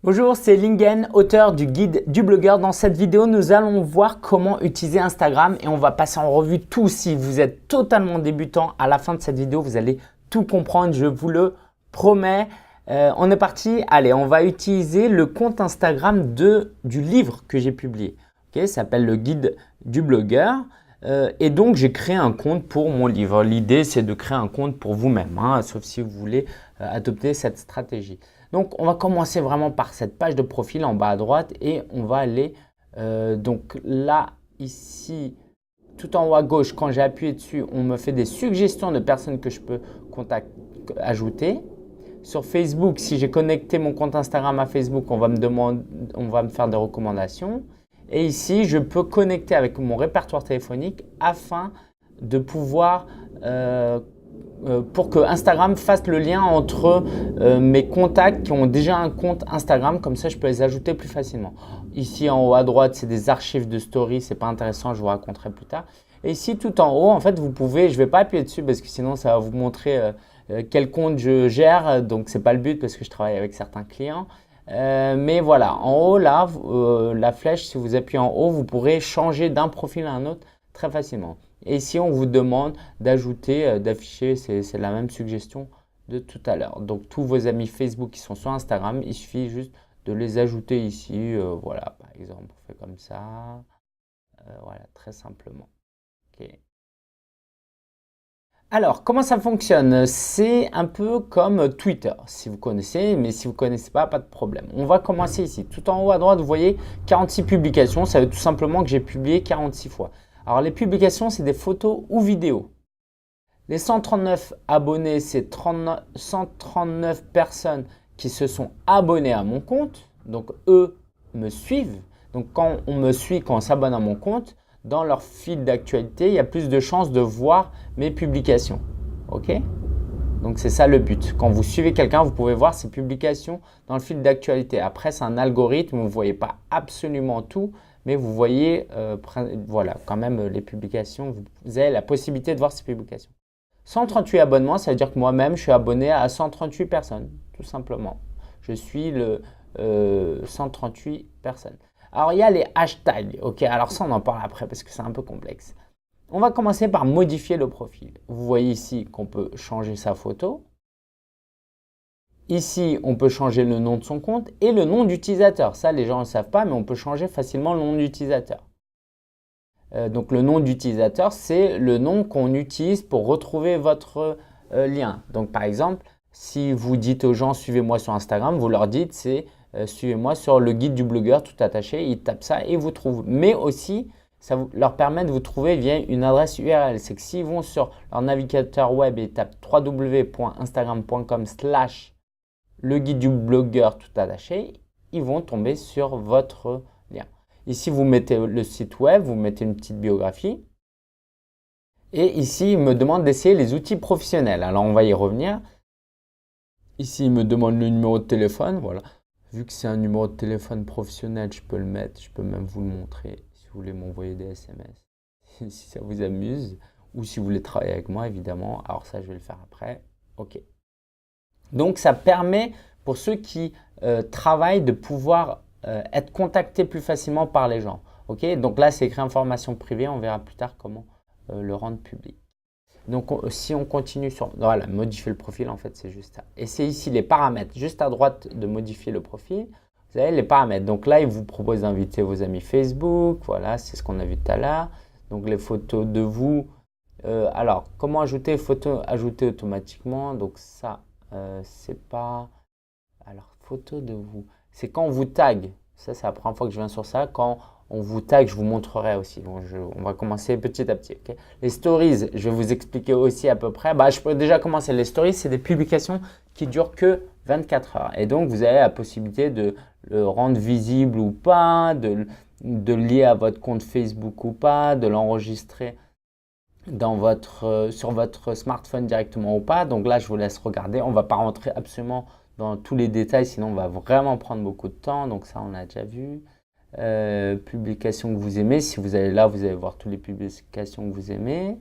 Bonjour, c'est Lingen, auteur du guide du blogueur. Dans cette vidéo, nous allons voir comment utiliser Instagram et on va passer en revue tout. Si vous êtes totalement débutant, à la fin de cette vidéo, vous allez tout comprendre, je vous le promets. On est parti. Allez, on va utiliser le compte Instagram du livre que j'ai publié. Ça s'appelle le guide du blogueur. Et donc, j'ai créé un compte pour mon livre. L'idée, c'est de créer un compte pour vous-même, sauf si vous voulez adopter cette stratégie. Donc, on va commencer vraiment par cette page de profil en bas à droite et on va aller donc là, ici, tout en haut à gauche, quand j'ai appuyé dessus, on me fait des suggestions de personnes que je peux ajouter. Sur Facebook, si j'ai connecté mon compte Instagram à Facebook, on va me faire des recommandations. Et ici, je peux connecter avec mon répertoire téléphonique afin de pouvoir pour que Instagram fasse le lien entre mes contacts qui ont déjà un compte Instagram. Comme ça, je peux les ajouter plus facilement. Ici, en haut à droite, c'est des archives de stories. Ce n'est pas intéressant, je vous raconterai plus tard. Et ici, tout en haut, en fait, vous pouvez, je ne vais pas appuyer dessus parce que sinon, ça va vous montrer quel compte je gère. Donc, ce n'est pas le but parce que je travaille avec certains clients. Mais voilà, en haut, là, la flèche, si vous appuyez en haut, vous pourrez changer d'un profil à un autre très facilement. Et ici, on vous demande d'ajouter, d'afficher, c'est la même suggestion de tout à l'heure. Donc, tous vos amis Facebook qui sont sur Instagram, il suffit juste de les ajouter ici. Voilà, par exemple, on fait comme ça. Voilà, très simplement. Okay. Alors, comment ça fonctionne? C'est un peu comme Twitter, si vous connaissez, mais si vous ne connaissez pas, pas de problème. On va commencer ici. Tout en haut à droite, vous voyez 46 publications. Ça veut tout simplement que j'ai publié 46 fois. Alors, les publications, c'est des photos ou vidéos. Les 139 abonnés, c'est 139 personnes qui se sont abonnées à mon compte. Donc, eux me suivent. Donc, quand on me suit, quand on s'abonne à mon compte, dans leur fil d'actualité, il y a plus de chances de voir mes publications. OK? Donc, c'est ça le but. Quand vous suivez quelqu'un, vous pouvez voir ses publications dans le fil d'actualité. Après, c'est un algorithme, vous ne voyez pas absolument tout, mais vous voyez voilà, quand même les publications. Vous avez la possibilité de voir ces publications. 138 abonnements, ça veut dire que moi-même, je suis abonné à 138 personnes, tout simplement. Je suis le 138 personnes. Alors, il y a les hashtags. OK, alors ça, on en parle après parce que c'est un peu complexe. On va commencer par modifier le profil. Vous voyez ici qu'on peut changer sa photo. Ici, on peut changer le nom de son compte et le nom d'utilisateur. Ça, les gens ne le savent pas, mais on peut changer facilement le nom d'utilisateur. Donc, le nom d'utilisateur, c'est le nom qu'on utilise pour retrouver votre lien. Donc, par exemple, si vous dites aux gens « suivez-moi sur Instagram », vous leur dites c'est suivez-moi sur le guide du blogueur tout attaché ». Ils tapent ça et vous trouvent. Mais aussi, ça leur permet de vous trouver via une adresse URL. C'est que s'ils vont sur leur navigateur web et tapent www.instagram.com/le guide du blogueur tout attaché, ils vont tomber sur votre lien. Ici, vous mettez le site web, vous mettez une petite biographie. Et ici, il me demande d'essayer les outils professionnels. Alors, on va y revenir. Ici, il me demande le numéro de téléphone. Voilà. Vu que c'est un numéro de téléphone professionnel, je peux le mettre. Je peux même vous le montrer si vous voulez m'envoyer des SMS. Si ça vous amuse. Ou si vous voulez travailler avec moi, évidemment. Alors ça, je vais le faire après. OK. Donc, ça permet pour ceux qui travaillent de pouvoir être contactés plus facilement par les gens. OK. Donc là, c'est écrit information privée. On verra plus tard comment le rendre public. Donc, si on continue sur… Voilà, modifier le profil, en fait, c'est juste ça. Et c'est ici les paramètres. Juste à droite de modifier le profil, vous avez les paramètres. Donc là, il vous propose d'inviter vos amis Facebook. Voilà, c'est ce qu'on a vu tout à l'heure. Donc, les photos de vous. Alors, comment ajouter les photos? Ajouter automatiquement. Donc, ça, c'est pas… Alors, photo de vous. C'est quand on vous tag. Ça, c'est la première fois que je viens sur ça. Quand on vous tag, je vous montrerai aussi. Bon, on va commencer petit à petit. Okay, les stories, je vais vous expliquer aussi à peu près. Je peux déjà commencer. Les stories, c'est des publications qui durent que 24 heures. Et donc, vous avez la possibilité de le rendre visible ou pas, de le lier à votre compte Facebook ou pas, de l'enregistrer sur votre smartphone directement ou pas. Donc là, je vous laisse regarder. On ne va pas rentrer absolument dans tous les détails, sinon on va vraiment prendre beaucoup de temps. Donc ça, on a déjà vu. Publications que vous aimez. Si vous allez là, vous allez voir toutes les publications que vous aimez.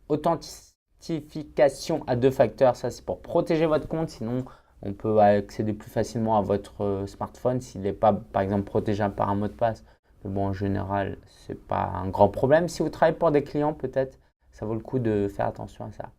Authentification à 2 facteurs, ça c'est pour protéger votre compte, sinon On peut accéder plus facilement à votre smartphone s'il n'est pas, par exemple, protégé par un mot de passe. Mais bon, en général, ce n'est pas un grand problème. Si vous travaillez pour des clients, peut-être, ça vaut le coup de faire attention à ça.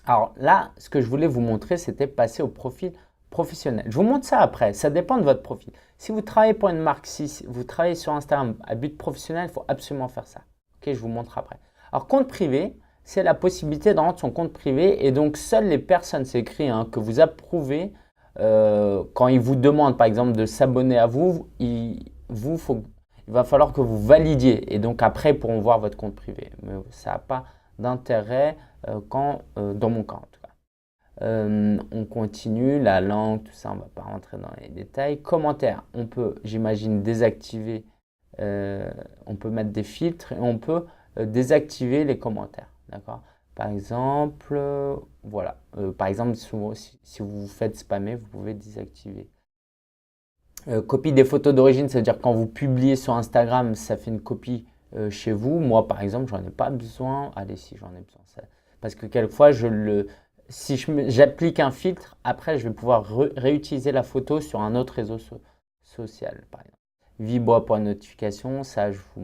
Alors là, ce que je voulais vous montrer, c'était passer au profil professionnel. Je vous montre ça après, ça dépend de votre profil. Si vous travaillez pour une marque, si vous travaillez sur Instagram à but professionnel, il faut absolument faire ça. Ok, je vous montre après. Alors, compte privé, c'est la possibilité de rendre son compte privé et donc seules les personnes, c'est écrit, que vous approuvez, quand ils vous demandent par exemple de s'abonner à vous, il va falloir que vous validiez et donc après ils pourront voir votre compte privé. Mais ça n'a pas d'intérêt dans mon cas en tout cas. On continue, la langue, tout ça, on ne va pas rentrer dans les détails. Commentaires, on peut, j'imagine, désactiver, on peut mettre des filtres et on peut désactiver les commentaires. D'accord. Par exemple, voilà. Par exemple, si vous vous faites spammer, vous pouvez désactiver. Copie des photos d'origine, c'est-à-dire quand vous publiez sur Instagram, ça fait une copie chez vous. Moi, par exemple, j'en ai pas besoin. Allez, si j'en ai besoin, parce que quelquefois, si j'applique un filtre, après, je vais pouvoir réutiliser la photo sur un autre réseau social, par exemple. Vibre pour notification, ça, je vous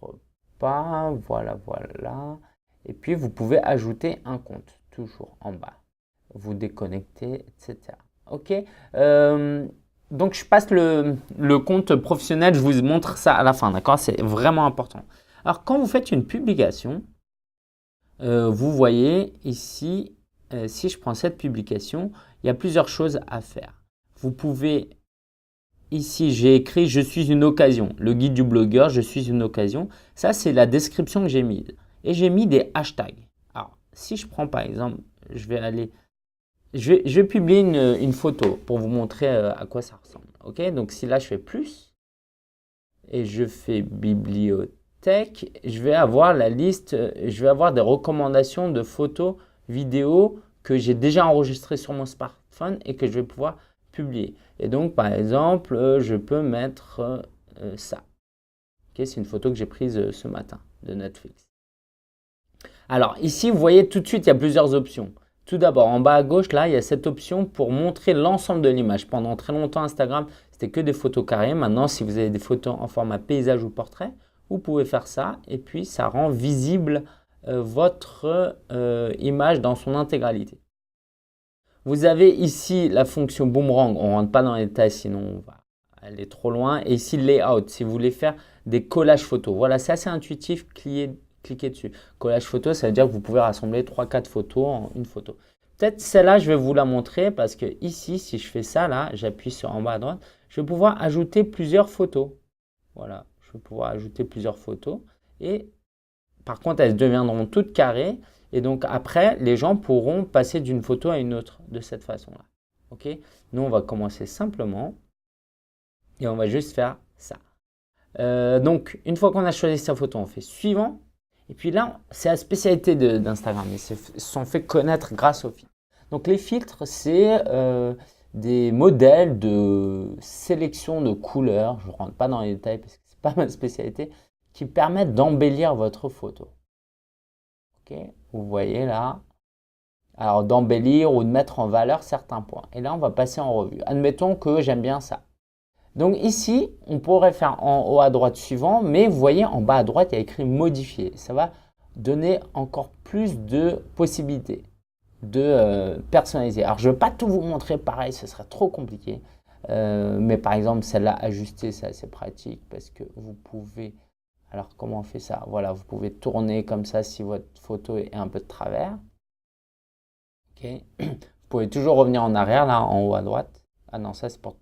montre pas. Voilà, voilà. Et puis, vous pouvez ajouter un compte, toujours en bas. Vous déconnectez, etc. OK. Donc, je passe le compte professionnel. Je vous montre ça à la fin, d'accord? C'est vraiment important. Alors, quand vous faites une publication, vous voyez ici, si je prends cette publication, il y a plusieurs choses à faire. Vous pouvez, ici, j'ai écrit « Je suis une occasion ». Le guide du blogueur, « Je suis une occasion ». Ça, c'est la description que j'ai mise. Et j'ai mis des hashtags. Alors, si je prends par exemple, je vais publier une photo pour vous montrer à quoi ça ressemble. Ok, donc si là je fais plus et je fais bibliothèque, je vais avoir la liste, je vais avoir des recommandations de photos, vidéos que j'ai déjà enregistrées sur mon smartphone et que je vais pouvoir publier. Et donc par exemple, je peux mettre ça. Ok, c'est une photo que j'ai prise ce matin de Netflix. Alors ici, vous voyez tout de suite, il y a plusieurs options. Tout d'abord, en bas à gauche, là, il y a cette option pour montrer l'ensemble de l'image. Pendant très longtemps, Instagram, c'était que des photos carrées. Maintenant, si vous avez des photos en format paysage ou portrait, vous pouvez faire ça. Et puis, ça rend visible votre image dans son intégralité. Vous avez ici la fonction boomerang. On ne rentre pas dans les détails, sinon on va aller trop loin. Et ici, layout, si vous voulez faire des collages photos. Voilà, c'est assez intuitif. Cliquez dessus. Collage photo, ça veut dire que vous pouvez rassembler 3-4 photos en une photo. Peut-être celle-là, je vais vous la montrer parce que ici, si je fais ça, là, j'appuie sur en bas à droite, je vais pouvoir ajouter plusieurs photos. Voilà, je vais pouvoir ajouter plusieurs photos. Et par contre, elles deviendront toutes carrées. Et donc après, les gens pourront passer d'une photo à une autre de cette façon-là. Ok. Nous, on va commencer simplement et on va juste faire ça. Donc, une fois qu'on a choisi sa photo, on fait suivant. Et puis là, c'est la spécialité d'Instagram. Ils se sont fait connaître grâce aux filtres. Donc les filtres, c'est des modèles de sélection de couleurs. Je ne rentre pas dans les détails parce que ce n'est pas ma spécialité. Qui permettent d'embellir votre photo. Ok, vous voyez là. Alors d'embellir ou de mettre en valeur certains points. Et là, on va passer en revue. Admettons que j'aime bien ça. Donc ici, on pourrait faire en haut à droite suivant, mais vous voyez en bas à droite, il y a écrit modifier. Ça va donner encore plus de possibilités de personnaliser. Alors je ne vais pas tout vous montrer pareil, ce serait trop compliqué. Mais par exemple, celle-là, ajuster, c'est assez pratique parce que vous pouvez… Alors comment on fait ça? Voilà, vous pouvez tourner comme ça si votre photo est un peu de travers. Ok. Vous pouvez toujours revenir en arrière, là, en haut à droite. Ah non, ça c'est pour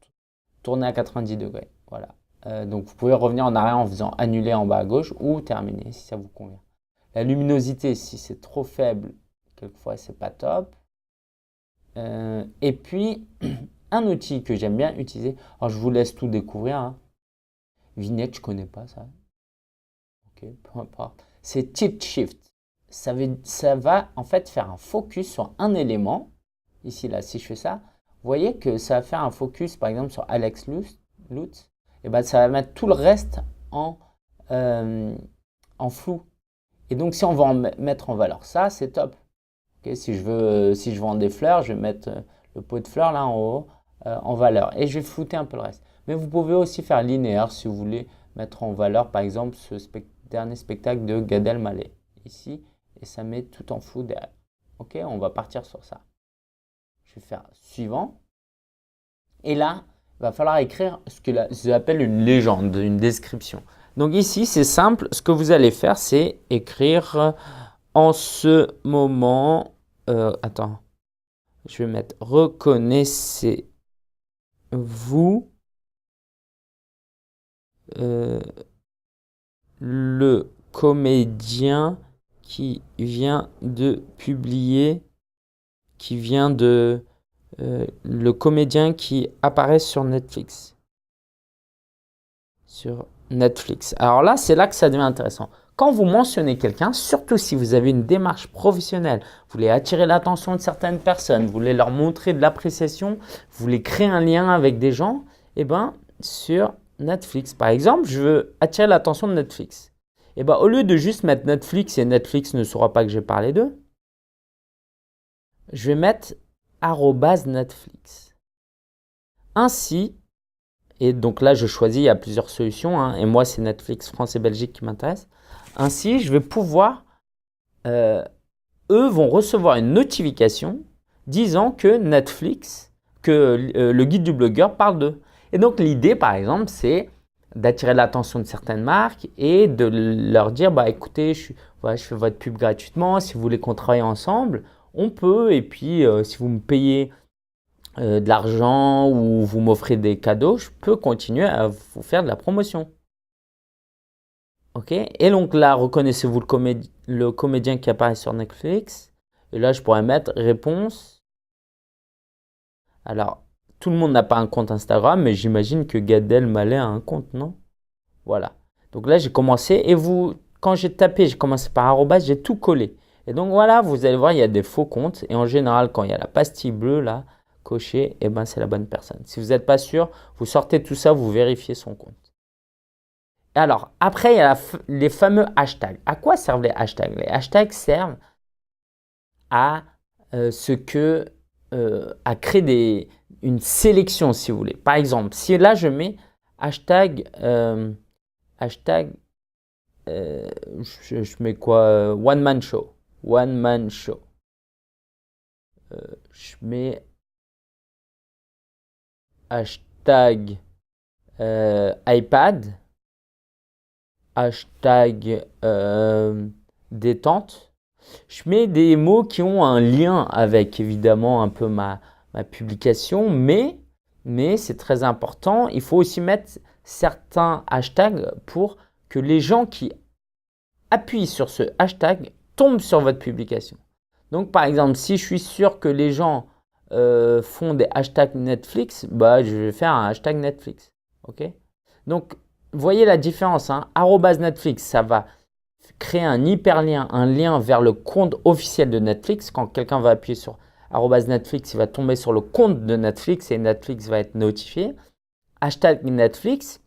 tourner à 90 degrés. Voilà. Donc vous pouvez revenir en arrière en faisant annuler en bas à gauche ou terminer si ça vous convient. La luminosité, si c'est trop faible, quelquefois c'est pas top. Et puis un outil que j'aime bien utiliser, alors je vous laisse tout découvrir. Hein. Vignette, je connais pas ça. Ok, peu importe. C'est Tilt Shift. Ça va en fait faire un focus sur un élément. Ici là, si je fais ça. Vous voyez que ça va faire un focus, par exemple, sur Alex Lutz. Et ben, ça va mettre tout le reste en flou. Et donc, si on veut mettre en valeur ça, c'est top. Okay, si je veux vendre des fleurs, je vais mettre le pot de fleurs là en haut en valeur. Et je vais flouter un peu le reste. Mais vous pouvez aussi faire linéaire si vous voulez mettre en valeur par exemple ce dernier spectacle de Gad Elmaleh ici. Et ça met tout en flou derrière. Ok, on va partir sur ça. Je vais faire suivant. Et là, il va falloir écrire ce que j'appelle une légende, une description. Donc ici, c'est simple. Ce que vous allez faire, c'est écrire en ce moment. Attends, je vais mettre reconnaissez-vous le comédien qui vient de publier, le comédien qui apparaît sur Netflix. Sur Netflix. Alors là, c'est là que ça devient intéressant. Quand vous mentionnez quelqu'un, surtout si vous avez une démarche professionnelle, vous voulez attirer l'attention de certaines personnes, vous voulez leur montrer de l'appréciation, vous voulez créer un lien avec des gens, et bien sur Netflix, par exemple, je veux attirer l'attention de Netflix. Et bien au lieu de juste mettre Netflix et Netflix ne saura pas que j'ai parlé d'eux, je vais mettre @Netflix. Ainsi, et donc là je choisis, il y a plusieurs solutions, hein, et moi c'est Netflix France et Belgique qui m'intéresse. Ainsi, je vais pouvoir, eux vont recevoir une notification disant que Netflix, que le guide du blogueur parle d'eux. Et donc l'idée par exemple, c'est d'attirer l'attention de certaines marques et de leur dire, bah écoutez, je fais votre pub gratuitement, si vous voulez qu'on travaille ensemble, on peut, et puis si vous me payez de l'argent ou vous m'offrez des cadeaux, je peux continuer à vous faire de la promotion. Ok, et donc là, reconnaissez-vous le comédien qui apparaît sur Netflix? Et là, je pourrais mettre réponse. Alors, tout le monde n'a pas un compte Instagram, mais j'imagine que Gad Elmaleh a un compte, non? Voilà. Donc là, j'ai commencé et quand j'ai tapé, j'ai commencé par arrobas, j'ai tout collé. Et donc voilà, vous allez voir, il y a des faux comptes. Et en général, quand il y a la pastille bleue là, cochée, eh ben, c'est la bonne personne. Si vous n'êtes pas sûr, vous sortez tout ça, vous vérifiez son compte. Alors, après, il y a les fameux hashtags. À quoi servent les hashtags? Les hashtags servent à à créer une sélection, si vous voulez. Par exemple, si là, je mets hashtag, je mets quoi? One man show. One man show. Je mets hashtag iPad. Hashtag détente. Je mets des mots qui ont un lien avec évidemment un peu ma publication, mais c'est très important. Il faut aussi mettre certains hashtags pour que les gens qui appuient sur ce hashtag tombent sur votre publication. Donc par exemple, si je suis sûr que les gens font des hashtags Netflix, bah, je vais faire un hashtag Netflix. Ok? Donc, voyez la différence, hein. @Netflix, ça va créer un hyperlien, un lien vers le compte officiel de Netflix. Quand quelqu'un va appuyer sur @Netflix, il va tomber sur le compte de Netflix et Netflix va être notifié. Hashtag Netflix,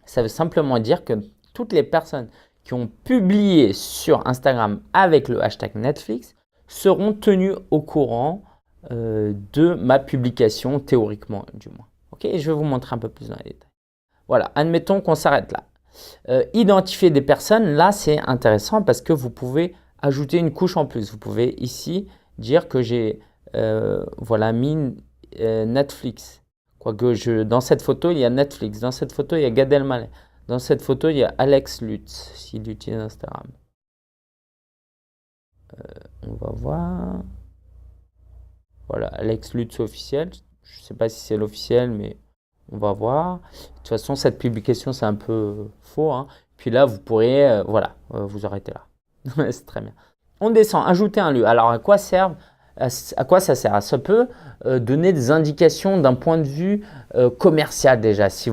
ça veut simplement dire que toutes les personnes qui ont publié sur Instagram avec le hashtag Netflix seront tenues au courant de ma publication, théoriquement du moins. Ok, et je vais vous montrer un peu plus dans les détails. Voilà, admettons qu'on s'arrête là. Identifier des personnes, là c'est intéressant parce que vous pouvez ajouter une couche en plus. Vous pouvez ici dire que j'ai mis Netflix. Quoique dans cette photo il y a Netflix, dans cette photo il y a Gad Elmaleh, dans cette photo il y a Alex Lutz s'il utilise Instagram. On va voir. Voilà, Alex Lutz officiel. Je ne sais pas si c'est l'officiel, mais on va voir. De toute façon, cette publication, c'est un peu faux, hein. Puis là, vous pourriez, vous arrêtez là. C'est très bien. On descend, ajouter un lieu. Alors, à quoi ça sert? Ça peut donner des indications d'un point de vue commercial déjà. Si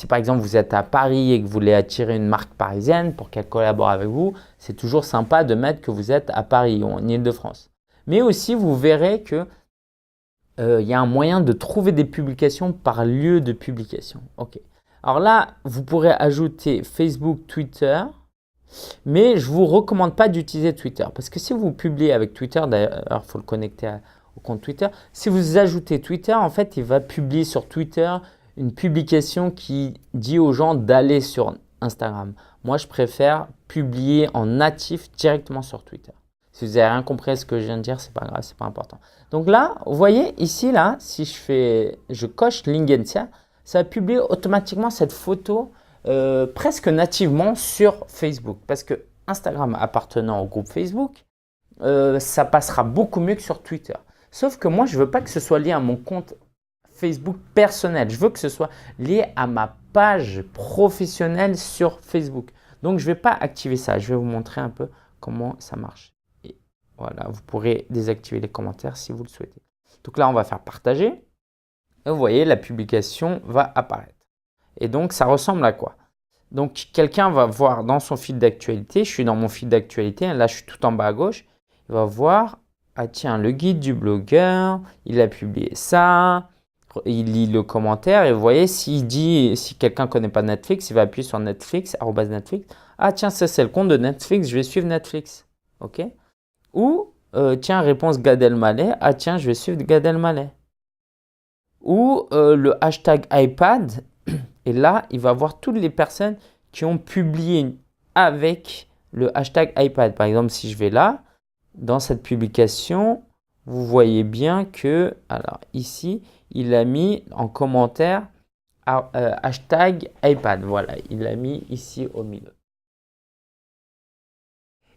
par exemple, vous êtes à Paris et que vous voulez attirer une marque parisienne pour qu'elle collabore avec vous, c'est toujours sympa de mettre que vous êtes à Paris ou en Île-de-France. Mais aussi, vous verrez que il y a un moyen de trouver des publications par lieu de publication. Ok. Alors là, vous pourrez ajouter Facebook, Twitter, mais je ne vous recommande pas d'utiliser Twitter parce que si vous publiez avec Twitter, d'ailleurs, il faut le connecter au compte Twitter. Si vous ajoutez Twitter, en fait, il va publier sur Twitter une publication qui dit aux gens d'aller sur Instagram. Moi, je préfère publier en natif directement sur Twitter. Si vous n'avez rien compris à ce que je viens de dire, c'est pas grave, c'est pas important. Donc là, vous voyez ici, là, si je coche Lingensia, ça va publier automatiquement cette photo presque nativement sur Facebook. Parce que Instagram appartenant au groupe Facebook, ça passera beaucoup mieux que sur Twitter. Sauf que moi, je ne veux pas que ce soit lié à mon compte Facebook personnel. Je veux que ce soit lié à ma page professionnelle sur Facebook. Donc, je ne vais pas activer ça. Je vais vous montrer un peu comment ça marche. Et voilà, vous pourrez désactiver les commentaires si vous le souhaitez. Donc là, on va faire partager. Et vous voyez, la publication va apparaître. Et donc, ça ressemble à quoi? Donc, quelqu'un va voir dans son fil d'actualité. Je suis dans mon fil d'actualité. Là, je suis tout en bas à gauche. Il va voir, ah tiens, le guide du blogueur, il a publié ça. Il lit le commentaire et vous voyez, si quelqu'un ne connaît pas Netflix, il va appuyer sur Netflix, @Netflix. Ah tiens, ça c'est le compte de Netflix, je vais suivre Netflix. Ok? Ou, tiens, réponse Gad Elmaleh. Ah tiens, je vais suivre Gad Elmaleh. Ou le hashtag iPad. Et là, il va voir toutes les personnes qui ont publié avec le hashtag iPad. Par exemple, si je vais là, dans cette publication, vous voyez bien que, alors ici, il a mis en commentaire hashtag iPad. Voilà, il l'a mis ici au milieu.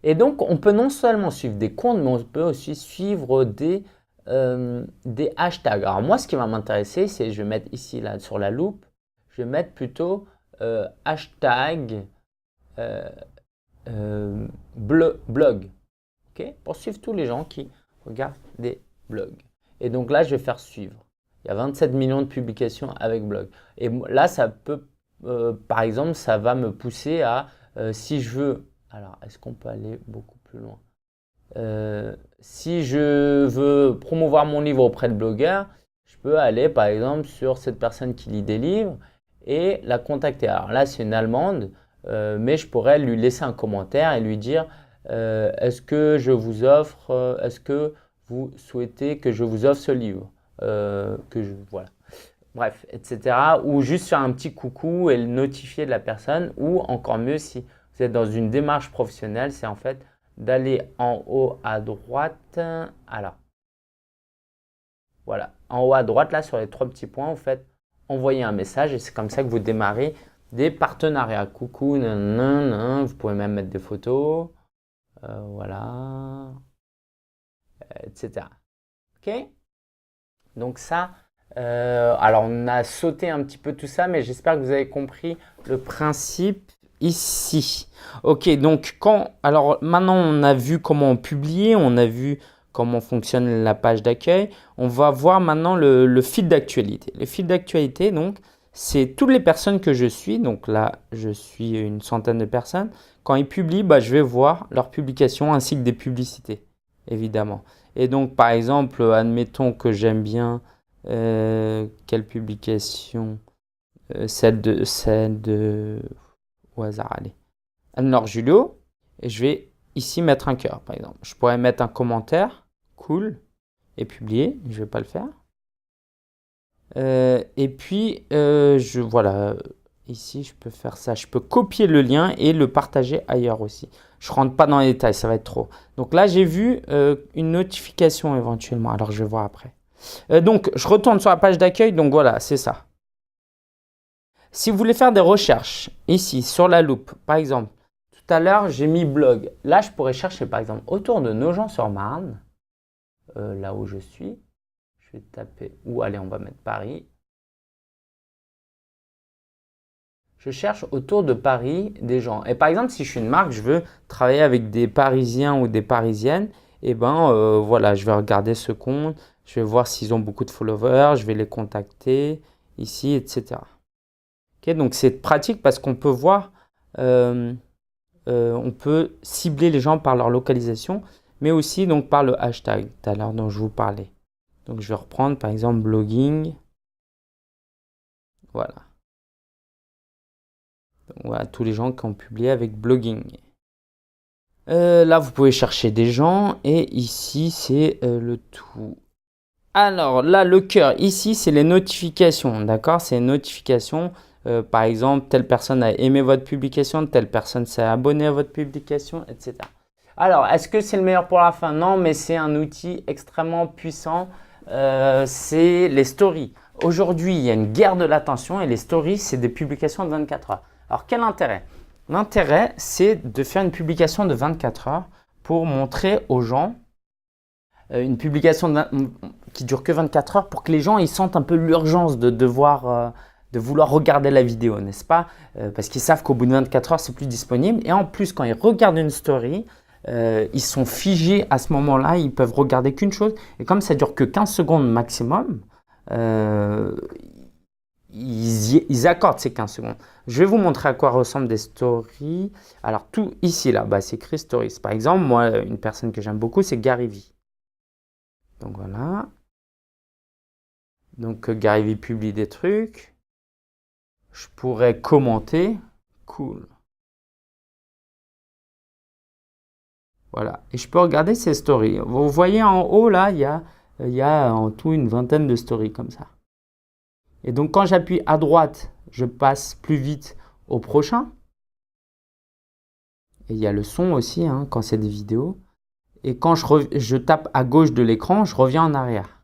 Et donc, on peut non seulement suivre des comptes, mais on peut aussi suivre des hashtags. Alors moi, ce qui va m'intéresser, c'est, je vais mettre ici là, sur la loupe, je vais mettre plutôt hashtag blog. Okay, pour suivre tous les gens qui regardent des blogs. Et donc là, je vais faire suivre. Il y a 27 millions de publications avec blog. Et là, ça peut, par exemple, ça va me pousser à, si je veux, alors est-ce qu'on peut aller beaucoup plus loin? Si je veux promouvoir mon livre auprès de blogueurs, je peux aller par exemple sur cette personne qui lit des livres et la contacter. Alors là, c'est une Allemande, mais je pourrais lui laisser un commentaire et lui dire est-ce que je vous offre, est-ce que vous souhaitez que je vous offre ce livre voilà. Bref, etc. Ou juste faire un petit coucou et le notifier de la personne. Ou encore mieux, si vous êtes dans une démarche professionnelle, c'est en fait d'aller en haut à droite. Alors, voilà, en haut à droite, là, sur les 3 petits points, vous faites envoyer un message et c'est comme ça que vous démarrez des partenariats. Coucou, nanana, vous pouvez même mettre des photos. Voilà, etc. Ok? Donc ça, alors on a sauté un petit peu tout ça, mais j'espère que vous avez compris le principe ici. Ok, donc alors maintenant on a vu comment publier, on a vu comment fonctionne la page d'accueil. On va voir maintenant le fil d'actualité. Le fil d'actualité, donc, c'est toutes les personnes que je suis. Donc là, je suis une centaine de personnes. Quand ils publient, je vais voir leurs publications ainsi que des publicités, évidemment. Et donc, par exemple, admettons que j'aime bien quelle publication celle de au hasard, allez. Anne-Laure Julio. Et je vais ici mettre un cœur, par exemple. Je pourrais mettre un commentaire, cool, et publier. Je ne vais pas le faire. Et puis, voilà, ici, je peux faire ça. Je peux copier le lien et le partager ailleurs aussi. Je ne rentre pas dans les détails, ça va être trop. Donc là, j'ai vu une notification éventuellement. Alors, je vais voir après. Donc, je retourne sur la page d'accueil. Donc, voilà, c'est ça. Si vous voulez faire des recherches, ici, sur la loupe, par exemple, tout à l'heure, j'ai mis blog. Là, je pourrais chercher, par exemple, autour de Nogent-sur-Marne, là où je suis. Je vais taper, ou allez, on va mettre Paris. Je cherche autour de Paris des gens. Et par exemple, si je suis une marque, je veux travailler avec des Parisiens ou des Parisiennes, et voilà, je vais regarder ce compte, je vais voir s'ils ont beaucoup de followers, je vais les contacter ici, etc. Okay, donc c'est pratique parce qu'on peut voir, on peut cibler les gens par leur localisation, mais aussi donc par le hashtag tout à l'heure dont je vous parlais. Donc, je vais reprendre par exemple blogging. Voilà. Donc, voilà tous les gens qui ont publié avec blogging. Là, vous pouvez chercher des gens et ici, c'est le tout. Alors là, le cœur, ici, c'est les notifications, d'accord? C'est les notifications. Par exemple, telle personne a aimé votre publication, telle personne s'est abonnée à votre publication, etc. Alors, est-ce que c'est le meilleur pour la fin? Non, mais c'est un outil extrêmement puissant. C'est les stories. Aujourd'hui, il y a une guerre de l'attention et les stories, c'est des publications de 24 heures. Alors, quel intérêt? L'intérêt, c'est de faire une publication de 24 heures pour montrer aux gens une publication qui dure que 24 heures pour que les gens ils sentent un peu l'urgence de vouloir regarder la vidéo, n'est-ce pas? Parce qu'ils savent qu'au bout de 24 heures, c'est plus disponible. Et en plus, quand ils regardent une story, ils sont figés à ce moment-là, ils peuvent regarder qu'une chose. Et comme ça dure que 15 secondes maximum, ils accordent ces 15 secondes. Je vais vous montrer à quoi ressemblent des stories. Alors, tout ici, là, c'est écrit stories. Par exemple, moi, une personne que j'aime beaucoup, c'est Gary Vee. Donc voilà. Donc Gary Vee publie des trucs. Je pourrais commenter. Cool. Voilà. Et je peux regarder ces stories. Vous voyez en haut, là, il y a en tout une vingtaine de stories comme ça. Et donc, quand j'appuie à droite, je passe plus vite au prochain. Et il y a le son aussi, hein, quand c'est des vidéos. Et quand je tape à gauche de l'écran, je reviens en arrière.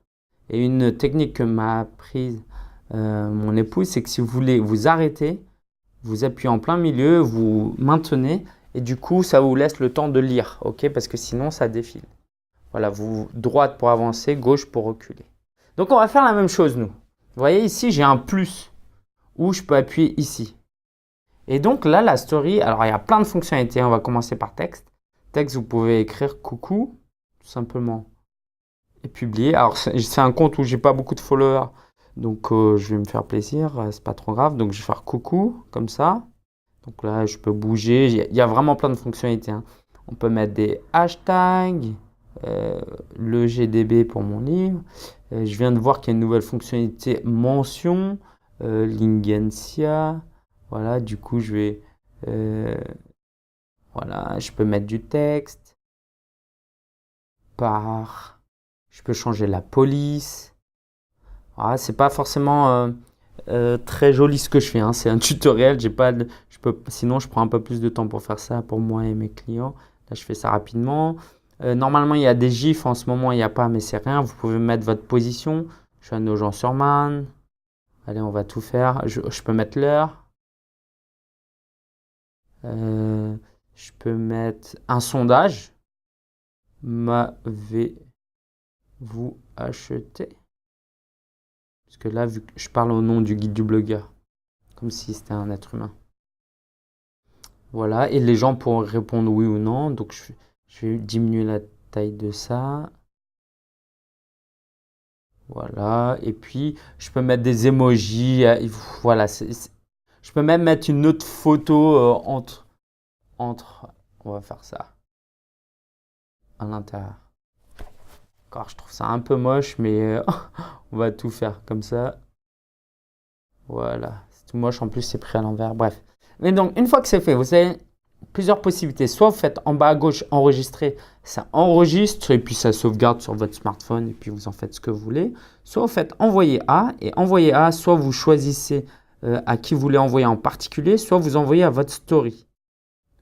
Et une technique que m'a apprise mon épouse, c'est que si vous voulez vous arrêter, vous appuyez en plein milieu, vous maintenez, et du coup, ça vous laisse le temps de lire, ok? Parce que sinon, ça défile. Voilà, droite pour avancer, gauche pour reculer. Donc, on va faire la même chose, nous. Vous voyez, ici, j'ai un plus, où je peux appuyer ici. Et donc, là, la story, alors, il y a plein de fonctionnalités. On va commencer par texte. Texte, vous pouvez écrire coucou, tout simplement, et publier. Alors, c'est un compte où j'ai pas beaucoup de followers. Donc, je vais me faire plaisir, c'est pas trop grave. Donc, je vais faire coucou, comme ça. Donc là, je peux bouger. Il y a vraiment plein de fonctionnalités, hein. On peut mettre des hashtags, le GDB pour mon livre. Je viens de voir qu'il y a une nouvelle fonctionnalité mention, Lingensia. Voilà, du coup, je vais... voilà, je peux mettre du texte. Je peux changer la police. Ah, c'est pas forcément très joli ce que je fais, hein. C'est un tutoriel. Sinon, je prends un peu plus de temps pour faire ça pour moi et mes clients. Là, je fais ça rapidement. Normalement, il y a des gifs. En ce moment, il n'y a pas, mais c'est rien. Vous pouvez mettre votre position. Je suis à Nogent-sur-Marne. Allez, on va tout faire. Je peux mettre l'heure. Je peux mettre un sondage. M'avez-vous acheté? Parce que là, vu que je parle au nom du guide du blogueur, comme si c'était un être humain. Voilà, et les gens pourront répondre oui ou non. Donc, je vais diminuer la taille de ça. Voilà, et puis je peux mettre des emojis. Voilà, je peux même mettre une autre photo entre. On va faire ça à l'intérieur. Encore, je trouve ça un peu moche, mais on va tout faire comme ça. Voilà, c'est tout moche. En plus, c'est pris à l'envers. Bref. Mais donc, une fois que c'est fait, vous avez plusieurs possibilités. Soit vous faites en bas à gauche enregistrer, ça enregistre et puis ça sauvegarde sur votre smartphone et puis vous en faites ce que vous voulez. Soit vous faites envoyer à et envoyer à, soit vous choisissez à qui vous voulez envoyer en particulier, soit vous envoyez à votre story.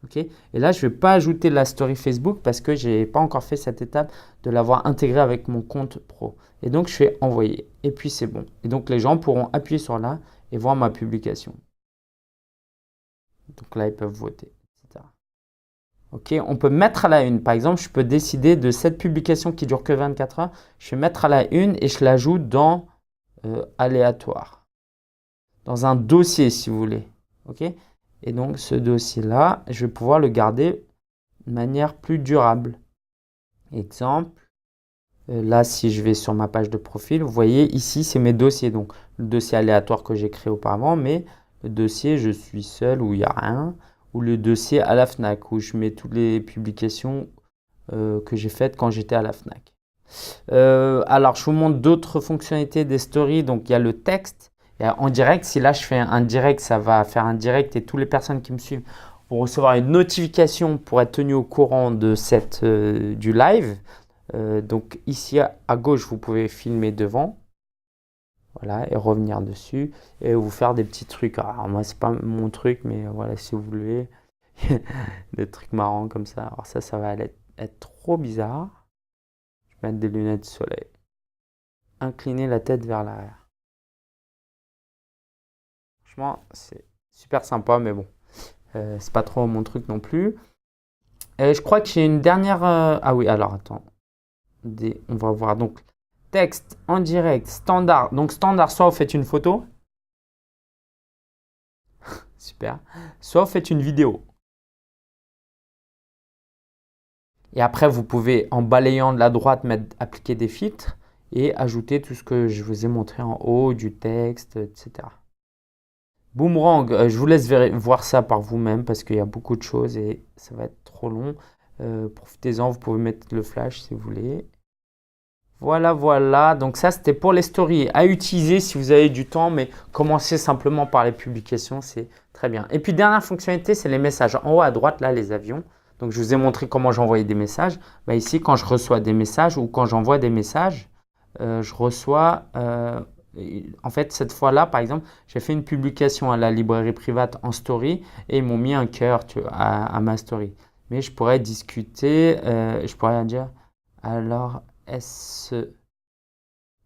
Okay. Et là, je ne vais pas ajouter la story Facebook parce que je n'ai pas encore fait cette étape de l'avoir intégré avec mon compte pro. Et donc, je fais envoyer. Et puis, c'est bon. Et donc, les gens pourront appuyer sur là et voir ma publication. Donc là, ils peuvent voter, etc. Ok, on peut mettre à la une. Par exemple, je peux décider de cette publication qui dure que 24 heures. Je vais mettre à la une et je l'ajoute dans aléatoire. Dans un dossier, si vous voulez. Ok. Et donc, ce dossier-là, je vais pouvoir le garder de manière plus durable. Exemple, là, si je vais sur ma page de profil, vous voyez, ici, c'est mes dossiers. Donc, le dossier aléatoire que j'ai créé auparavant, mais le dossier « Je suis seul » où il n'y a rien, ou le dossier à la FNAC, où je mets toutes les publications que j'ai faites quand j'étais à la FNAC. Alors, je vous montre d'autres fonctionnalités des stories. Donc, il y a le texte. En direct, si là je fais un direct, ça va faire un direct et toutes les personnes qui me suivent vont recevoir une notification pour être tenues au courant de du live. Donc ici à gauche, vous pouvez filmer devant. Voilà, et revenir dessus et vous faire des petits trucs. Alors moi, c'est pas mon truc, mais voilà, si vous voulez, des trucs marrants comme ça. Alors ça va être trop bizarre. Je vais mettre des lunettes de soleil. Incliner la tête vers l'arrière. Franchement, c'est super sympa, mais bon, c'est pas trop mon truc non plus. Je crois que j'ai une dernière. Ah oui, alors attends. On va voir. Donc, texte en direct, standard. Donc, standard, soit vous faites une photo. Super. Soit vous faites une vidéo. Et après, vous pouvez, en balayant de la droite, appliquer des filtres et ajouter tout ce que je vous ai montré en haut, du texte, etc. Boomerang, je vous laisse voir ça par vous-même parce qu'il y a beaucoup de choses et ça va être trop long. Profitez-en, vous pouvez mettre le flash si vous voulez. Voilà, voilà. Donc ça, c'était pour les stories à utiliser si vous avez du temps, mais commencez simplement par les publications, c'est très bien. Et puis, dernière fonctionnalité, c'est les messages. En haut à droite, là, les avions. Donc, je vous ai montré comment j'envoyais des messages. Bah, ici, quand je reçois des messages ou quand j'envoie des messages, je reçois… en fait, cette fois-là, par exemple, j'ai fait une publication à la librairie private en story et ils m'ont mis un cœur à ma story. Mais je pourrais discuter, je pourrais dire, alors… Est-ce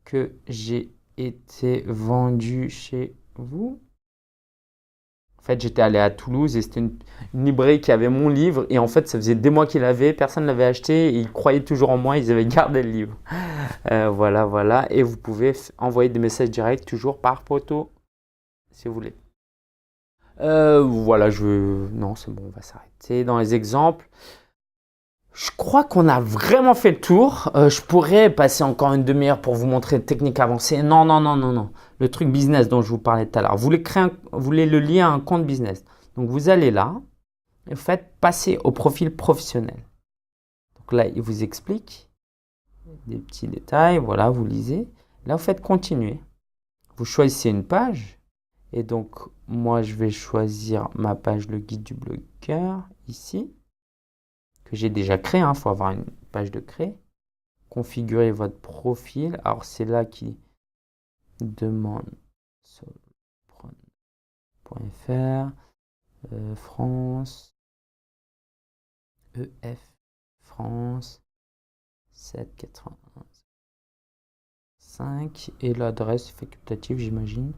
que j'ai été vendu chez vous? En fait, j'étais allé à Toulouse et c'était une librairie qui avait mon livre. Et en fait, ça faisait des mois qu'ils l'avaient, personne ne l'avait acheté. Et ils croyaient toujours en moi, ils avaient gardé le livre. Voilà, voilà. Et vous pouvez envoyer des messages directs toujours par photo, si vous voulez. Voilà, non, c'est bon, on va s'arrêter dans les exemples. Je crois qu'on a vraiment fait le tour. Je pourrais passer encore une demi-heure pour vous montrer une technique avancée. Non, non, non, non, non. Le truc business dont je vous parlais tout à l'heure. Vous voulez le lier à un compte business. Donc, vous allez là et vous faites passer au profil professionnel. Donc là, il vous explique des petits détails. Voilà, vous lisez. Là, vous faites continuer. Vous choisissez une page. Et donc, moi, je vais choisir ma page, le guide du blogueur, ici. Que j'ai déjà créé, il faut avoir une page de créer. Configurer votre profil. Alors, c'est là qui demande solopreneur.fr, France, EF, France, 7,91,5 et l'adresse facultative, j'imagine.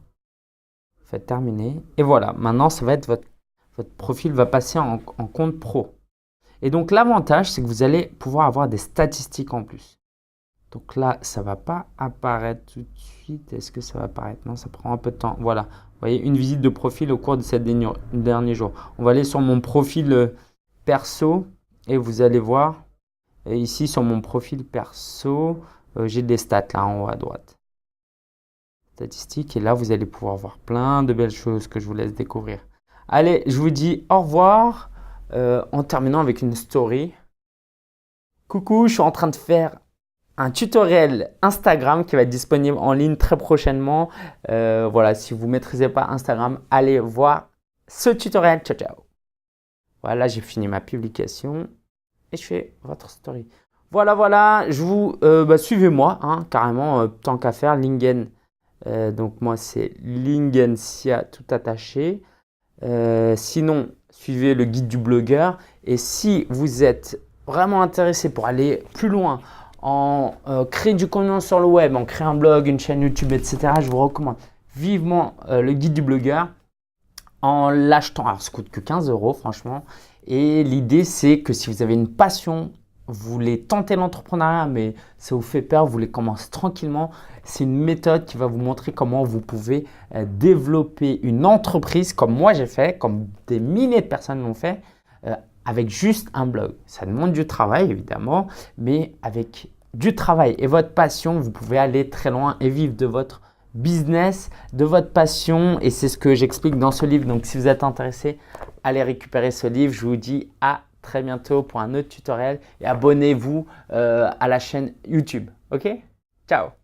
Faites terminer. Et voilà, maintenant, ça va être votre profil va passer en compte pro. Et donc, l'avantage, c'est que vous allez pouvoir avoir des statistiques en plus. Donc là, ça ne va pas apparaître tout de suite. Est-ce que ça va apparaître? Non, ça prend un peu de temps. Voilà, vous voyez, une visite de profil au cours de ces derniers jours. On va aller sur mon profil perso et vous allez voir. Et ici, sur mon profil perso, j'ai des stats là en haut à droite. Statistiques. Et là, vous allez pouvoir voir plein de belles choses que je vous laisse découvrir. Allez, je vous dis au revoir. En terminant avec une story. Coucou, je suis en train de faire un tutoriel Instagram qui va être disponible en ligne très prochainement. Voilà, si vous ne maîtrisez pas Instagram, allez voir ce tutoriel. Ciao, ciao. Voilà, j'ai fini ma publication et je fais votre story. Voilà, voilà, je vous suivez-moi, hein, carrément, tant qu'à faire, Lingen. Donc moi, c'est Lingencia tout attaché. Sinon, suivez le guide du blogueur. Et si vous êtes vraiment intéressé pour aller plus loin, en créer du contenu sur le web, en créer un blog, une chaîne YouTube, etc., je vous recommande vivement le guide du blogueur en l'achetant. Alors, ça coûte que 15 €, franchement. Et l'idée, c'est que si vous avez une passion, vous voulez tenter l'entrepreneuriat, mais ça vous fait peur, vous voulez commencer tranquillement, c'est une méthode qui va vous montrer comment vous pouvez développer une entreprise comme moi j'ai fait, comme des milliers de personnes l'ont fait, avec juste un blog. Ça demande du travail évidemment, mais avec du travail et votre passion, vous pouvez aller très loin et vivre de votre business, de votre passion. Et c'est ce que j'explique dans ce livre. Donc si vous êtes intéressé, allez récupérer ce livre. Je vous dis à très bientôt pour un autre tutoriel et abonnez-vous à la chaîne YouTube. Ok? Ciao!